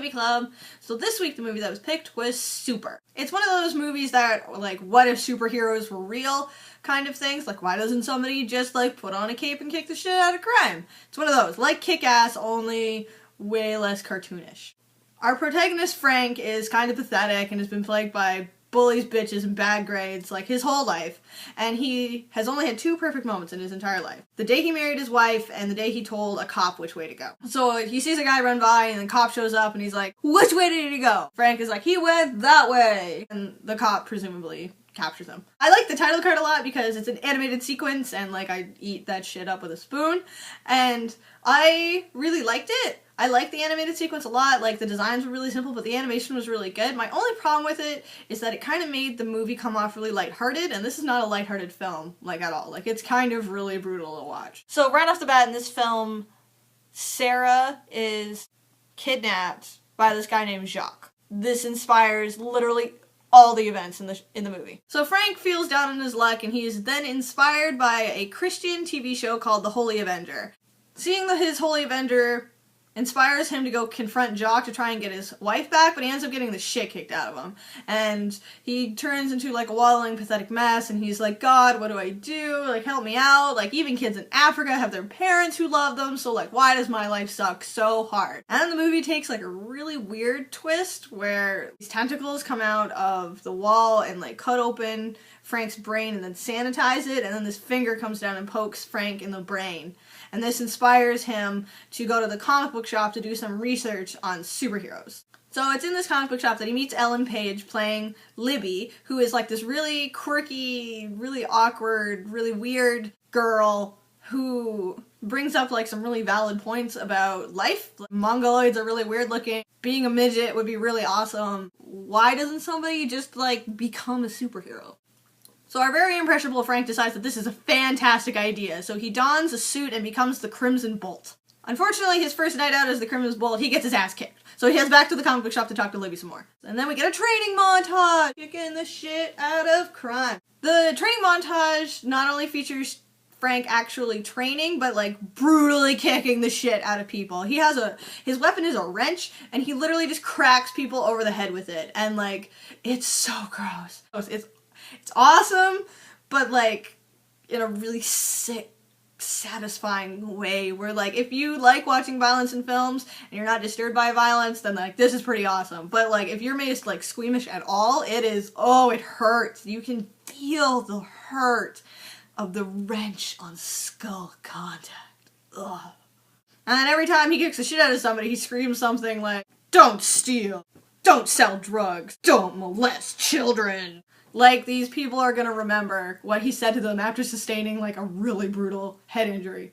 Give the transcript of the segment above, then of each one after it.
Movie Club. So this week the movie that was picked was Super. It's one of those movies that, like, what if superheroes were real kind of things. Like, why doesn't somebody just, like, put on a cape and kick the shit out of crime? It's one of those. Like Kick-Ass, only way less cartoonish. Our protagonist, Frank, is kind of pathetic and has been plagued by bullies, bitches, and bad grades, like, his whole life. And he has only had 2 perfect moments in his entire life. The day he married his wife and the day he told a cop which way to go. So he sees a guy run by and the cop shows up and he's like, which way did he go? Frank is like, he went that way. And the cop presumably captures him. I like the title card a lot because it's an animated sequence and, like, I eat that shit up with a spoon. And I really liked it. I liked the animated sequence a lot. Like, the designs were really simple, but the animation was really good. My only problem with it is that it kind of made the movie come off really lighthearted, and this is not a lighthearted film, like, at all. Like, it's kind of really brutal to watch. So right off the bat in this film, Sarah is kidnapped by this guy named Jacques. This inspires literally all the events in the movie. So Frank feels down on his luck, and he is then inspired by a Christian TV show called The Holy Avenger. Seeing his Holy Avenger inspires him to go confront Jacques to try and get his wife back, but he ends up getting the shit kicked out of him. And he turns into, like, a waddling, pathetic mess, and he's like, God, what do I do? Like, help me out. Like, even kids in Africa have their parents who love them, so, like, why does my life suck so hard? And then the movie takes, like, a really weird twist where these tentacles come out of the wall and, like, cut open Frank's brain and then sanitize it, and then this finger comes down and pokes Frank in the brain. And this inspires him to go to the comic book shop to do some research on superheroes. So it's in this comic book shop that he meets Ellen Page playing Libby, who is like this really quirky, really awkward, really weird girl who brings up like some really valid points about life. Mongoloids are really weird looking. Being a midget would be really awesome. Why doesn't somebody just like become a superhero? So our very impressionable Frank decides that this is a fantastic idea, so he dons a suit and becomes the Crimson Bolt. Unfortunately, his first night out as the Crimson Bolt, he gets his ass kicked. So he heads back to the comic book shop to talk to Libby some more. And then we get a training montage, kicking the shit out of crime. The training montage not only features Frank actually training, but like brutally kicking the shit out of people. His weapon is a wrench, and he literally just cracks people over the head with it. And like, it's so gross. It's awesome, but like in a really sick, satisfying way where like if you like watching violence in films and you're not disturbed by violence, then like this is pretty awesome. But like if you're made like squeamish at all, it hurts. You can feel the hurt of the wrench on skull contact. Ugh. And then every time he kicks the shit out of somebody, he screams something like, "Don't steal, don't sell drugs, don't molest children." Like, these people are gonna remember what he said to them after sustaining, like, a really brutal head injury.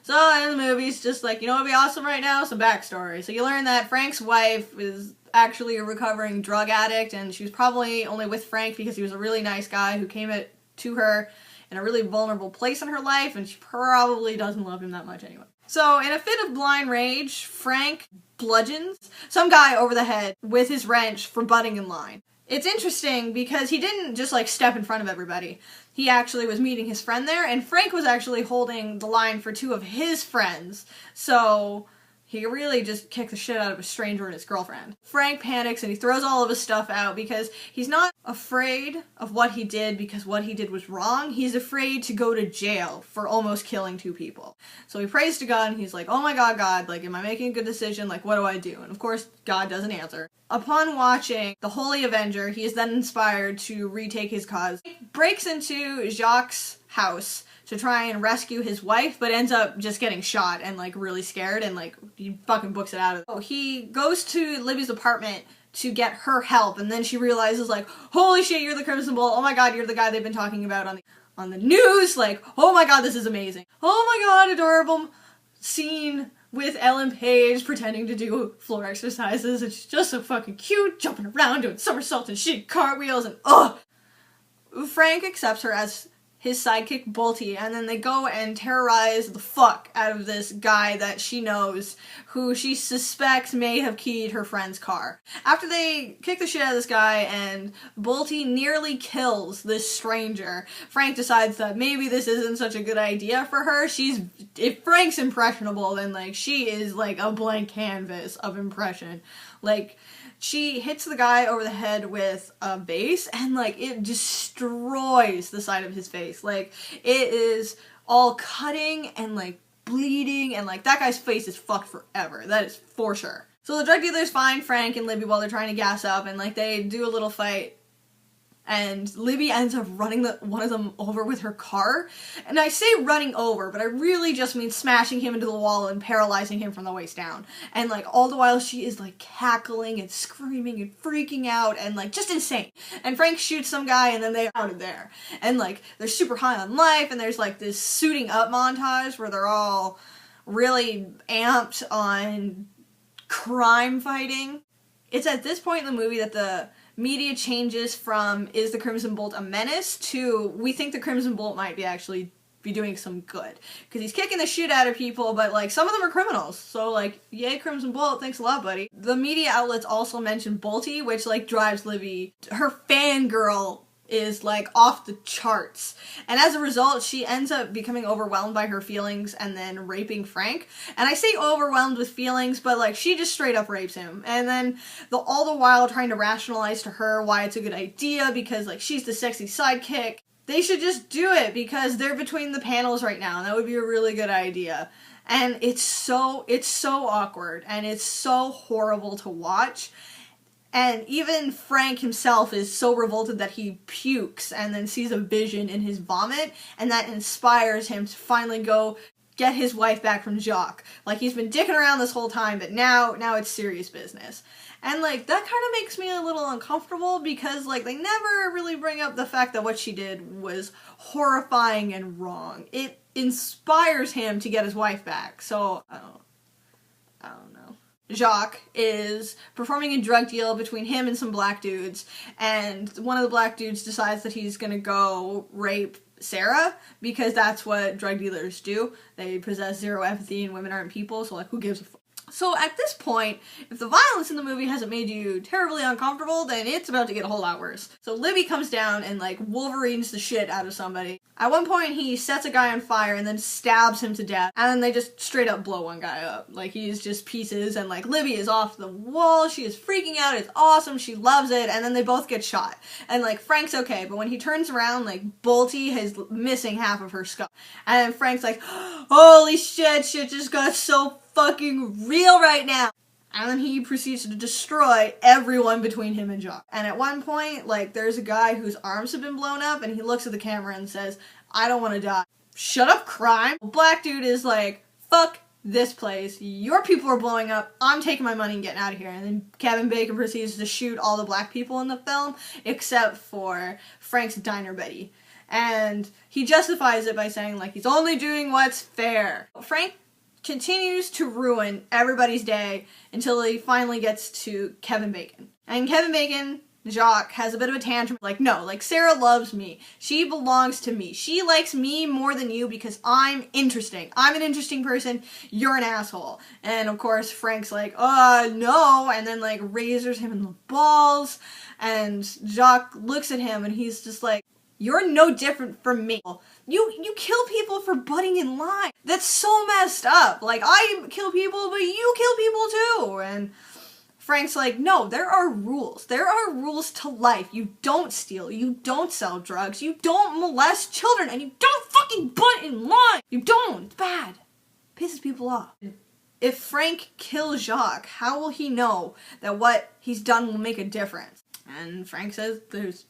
So, in the movie's just like, you know what would be awesome right now? Some backstory. So you learn that Frank's wife is actually a recovering drug addict, and she was probably only with Frank because he was a really nice guy who came to her in a really vulnerable place in her life, and she probably doesn't love him that much anyway. So, in a fit of blind rage, Frank bludgeons some guy over the head with his wrench for butting in line. It's interesting because he didn't just like step in front of everybody. He actually was meeting his friend there, and Frank was actually holding the line for 2 of his friends. So he really just kicked the shit out of a stranger and his girlfriend. Frank panics and he throws all of his stuff out because he's not afraid of what he did because what he did was wrong. He's afraid to go to jail for almost killing 2 people. So he prays to God and he's like, oh my God, like, am I making a good decision? Like, what do I do? And of course, God doesn't answer. Upon watching The Holy Avenger, he is then inspired to retake his cause. He breaks into Jacques' house to try and rescue his wife, but ends up just getting shot and like really scared and like he fucking books it out of it. So he goes to Libby's apartment to get her help, and then she realizes like, holy shit, you're the Crimson Bolt. Oh my God, you're the guy they've been talking about on the news. Like, oh my God, this is amazing. Oh my God, adorable scene with Ellen Page pretending to do floor exercises, and she's just so fucking cute, jumping around, doing somersaults and shitty cartwheels, and Frank accepts her as his sidekick Bolty, and then they go and terrorize the fuck out of this guy that she knows, who she suspects may have keyed her friend's car. After they kick the shit out of this guy and Bolty nearly kills this stranger, Frank decides that maybe this isn't such a good idea for her. If Frank's impressionable, then, like, she is, like, a blank canvas of impression. Like, she hits the guy over the head with a vase, and, like, it destroys the side of his face. Like, it is all cutting and, like, bleeding, and, like, that guy's face is fucked forever. That is for sure. So the drug dealers find Frank and Libby while they're trying to gas up, and, like, they do a little fight. And Libby ends up running one of them over with her car. And I say running over, but I really just mean smashing him into the wall and paralyzing him from the waist down. And, like, all the while she is, like, cackling and screaming and freaking out and, like, just insane. And Frank shoots some guy and then they're out of there. And, like, they're super high on life, and there's, like, this suiting up montage where they're all really amped on crime fighting. It's at this point in the movie that the media changes from, is the Crimson Bolt a menace, to, we think the Crimson Bolt might be doing some good. Because he's kicking the shit out of people, but, like, some of them are criminals. So, like, yay, Crimson Bolt, thanks a lot, buddy. The media outlets also mention Bolty, which, like, drives Libby. Her fangirl is, like, off the charts. And as a result, she ends up becoming overwhelmed by her feelings and then raping Frank. And I say overwhelmed with feelings, but, like, she just straight up rapes him. And then all the while trying to rationalize to her why it's a good idea, because, like, she's the sexy sidekick. They should just do it because they're between the panels right now, and that would be a really good idea. And it's so awkward, and it's so horrible to watch. And even Frank himself is so revolted that he pukes and then sees a vision in his vomit, and that inspires him to finally go get his wife back from Jacques. Like, he's been dicking around this whole time, but now it's serious business. And, like, that kind of makes me a little uncomfortable because, like, they never really bring up the fact that what she did was horrifying and wrong. It inspires him to get his wife back, so I don't know. Jacques is performing a drug deal between him and some black dudes, and one of the black dudes decides that he's gonna go rape Sarah, because that's what drug dealers do. They possess zero empathy, and women aren't people, so, like, who gives a fuck? So at this point, if the violence in the movie hasn't made you terribly uncomfortable, then it's about to get a whole lot worse. So Libby comes down and, like, Wolverines the shit out of somebody. At one point, he sets a guy on fire and then stabs him to death, and then they just straight up blow one guy up. Like, he's just pieces, and, like, Libby is off the wall, she is freaking out, it's awesome, she loves it, and then they both get shot. And, like, Frank's okay, but when he turns around, like, Bolty is missing half of her skull. And then Frank's like, holy shit just got so fucking real right now. And then he proceeds to destroy everyone between him and Jacques. And at one point, like, there's a guy whose arms have been blown up, and he looks at the camera and says, I don't want to die. Shut up, crime. Black dude is like, fuck this place. Your people are blowing up. I'm taking my money and getting out of here. And then Kevin Bacon proceeds to shoot all the black people in the film, except for Frank's diner Betty. And he justifies it by saying, like, he's only doing what's fair. Frank continues to ruin everybody's day until he finally gets to Kevin Bacon. And Kevin Bacon, Jacques, has a bit of a tantrum, like, no, like, Sarah loves me. She belongs to me. She likes me more than you because I'm interesting. I'm an interesting person. You're an asshole. And, of course, Frank's like, no, and then, like, razors him in the balls, and Jacques looks at him and he's just like, you're no different from me. You kill people for butting in line. That's so messed up. Like, I kill people, but you kill people too. And Frank's like, no, there are rules. There are rules to life. You don't steal. You don't sell drugs. You don't molest children. And you don't fucking butt in line. You don't. It's bad. It pisses people off. If Frank kills Jacques, how will he know that what he's done will make a difference? And Frank says there's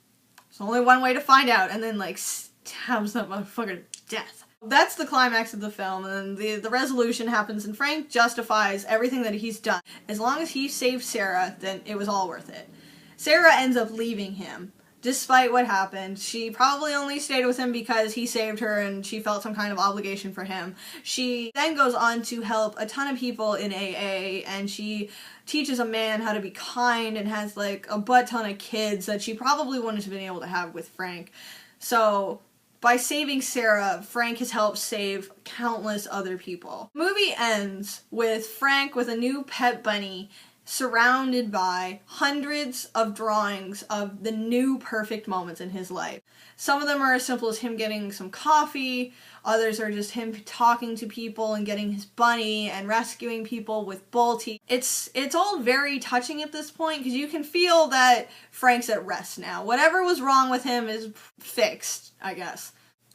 only one way to find out, and then, like, stabs that motherfucker to death. That's the climax of the film, and then the resolution happens, and Frank justifies everything that he's done. As long as he saved Sarah, then it was all worth it. Sarah ends up leaving him, despite what happened. She probably only stayed with him because he saved her and she felt some kind of obligation for him. She then goes on to help a ton of people in AA, and she teaches a man how to be kind and has, like, a butt ton of kids that she probably wouldn't have been able to have with Frank. So By saving Sarah, Frank has helped save countless other people. The movie ends with Frank with a new pet bunny surrounded by hundreds of drawings of the new perfect moments in his life. Some of them are as simple as him getting some coffee, others are just him talking to people and getting his bunny and rescuing people with Bolty. It's all very touching at this point because you can feel that Frank's at rest now. Whatever was wrong with him is fixed, I guess.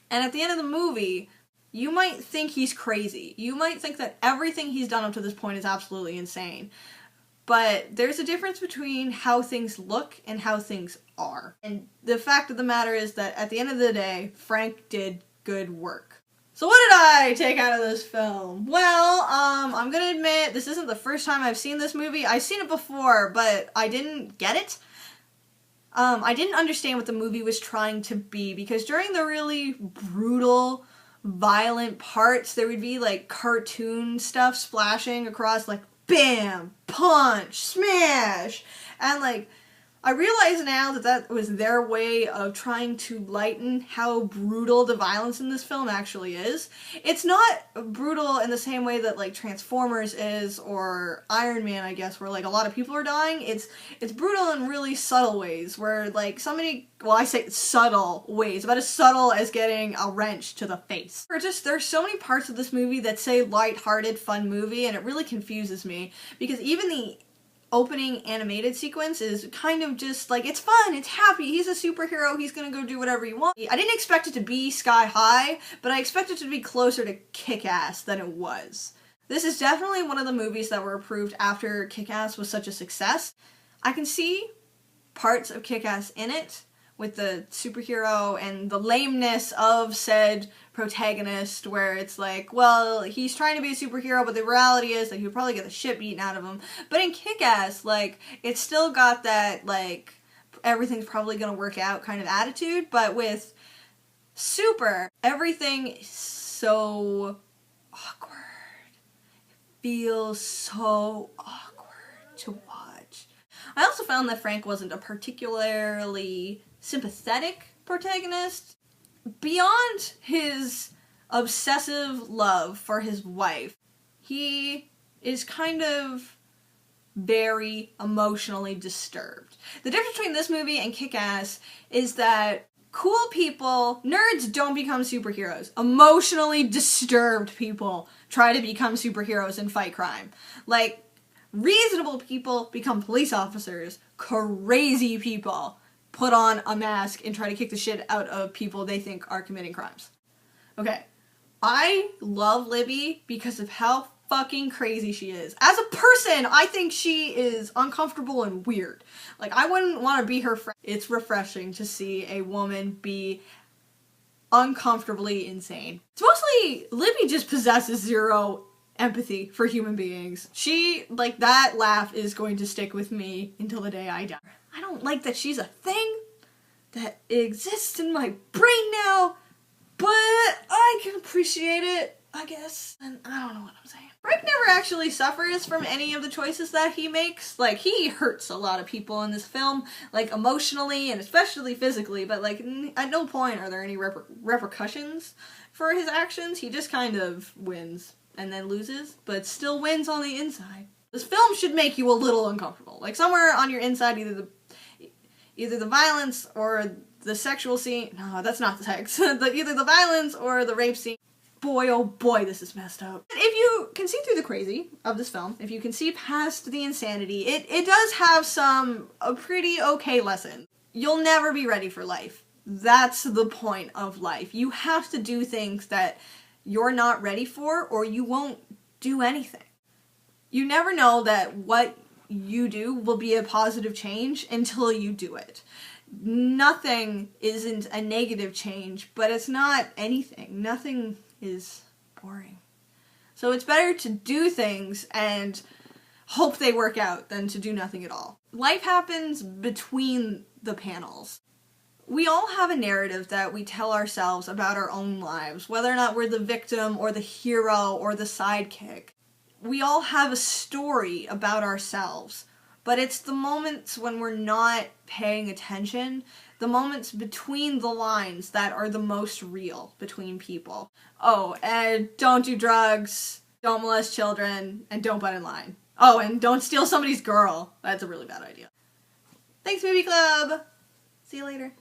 And at the end of the movie, you might think he's crazy. You might think that everything he's done up to this point is absolutely insane. But there's a difference between how things look and how things are. And the fact of the matter is that at the end of the day, Frank did good work. So what did I take out of this film? Well, I'm gonna admit, this isn't the first time I've seen this movie. I've seen it before, but I didn't get it. I didn't understand what the movie was trying to be, because during the really brutal, violent parts, there would be like cartoon stuff splashing across, like bam, punch, smash, and like, I realize now that that was their way of trying to lighten how brutal the violence in this film actually is. It's not brutal in the same way that like Transformers is, or Iron Man, I guess, where like a lot of people are dying. It's brutal in really subtle ways, where like somebody, well, I say subtle ways, about as subtle as getting a wrench to the face. There's so many parts of this movie that say lighthearted, fun movie, and it really confuses me, because even the opening animated sequence is kind of just like, it's fun, it's happy, he's a superhero, he's gonna go do whatever he wants. I didn't expect it to be sky high, but I expected it to be closer to Kick-Ass than it was. This is definitely one of the movies that were approved after Kick-Ass was such a success. I can see parts of Kick-Ass in it, with the superhero and the lameness of said protagonist, where it's like, well, he's trying to be a superhero, but the reality is that he'll probably get the shit beaten out of him. But in Kick-Ass, like, it's still got that, like, everything's probably gonna work out kind of attitude, but with Super, everything is so awkward. It feels so awkward to watch. I also found that Frank wasn't a particularly sympathetic protagonist. Beyond his obsessive love for his wife, he is kind of very emotionally disturbed. The difference between this movie and Kick-Ass is that cool people, nerds, don't become superheroes. Emotionally disturbed people try to become superheroes and fight crime. Like, reasonable people become police officers. Crazy people put on a mask and try to kick the shit out of people they think are committing crimes. Okay, I love Libby because of how fucking crazy she is. As a person, I think she is uncomfortable and weird. Like, I wouldn't want to be her friend. It's refreshing to see a woman be uncomfortably insane. It's mostly, Libby just possesses zero empathy for human beings. She, like, that laugh is going to stick with me until the day I die. I don't like that she's a thing that exists in my brain now, but I can appreciate it, I guess. And I don't know what I'm saying. Frank never actually suffers from any of the choices that he makes. Like, he hurts a lot of people in this film, like, emotionally and especially physically, but, like, at no point are there any repercussions for his actions. He just kind of wins and then loses, but still wins on the inside. This film should make you a little uncomfortable. Like, somewhere on your inside, either the violence or the sexual scene. No, that's not the sex. Either the violence or the rape scene. Boy, oh boy, this is messed up. If you can see through the crazy of this film, if you can see past the insanity, it does have a pretty okay lesson. You'll never be ready for life. That's the point of life. You have to do things that you're not ready for, or you won't do anything. You never know that what you do will be a positive change until you do it. Nothing isn't a negative change, but it's not anything. Nothing is boring. So it's better to do things and hope they work out than to do nothing at all. Life happens between the panels. We all have a narrative that we tell ourselves about our own lives, whether or not we're the victim or the hero or the sidekick. We all have a story about ourselves, but it's the moments when we're not paying attention, the moments between the lines that are the most real between people. Oh, and don't do drugs, don't molest children, and don't butt in line. Oh, and don't steal somebody's girl. That's a really bad idea. Thanks, Movie Club! See you later.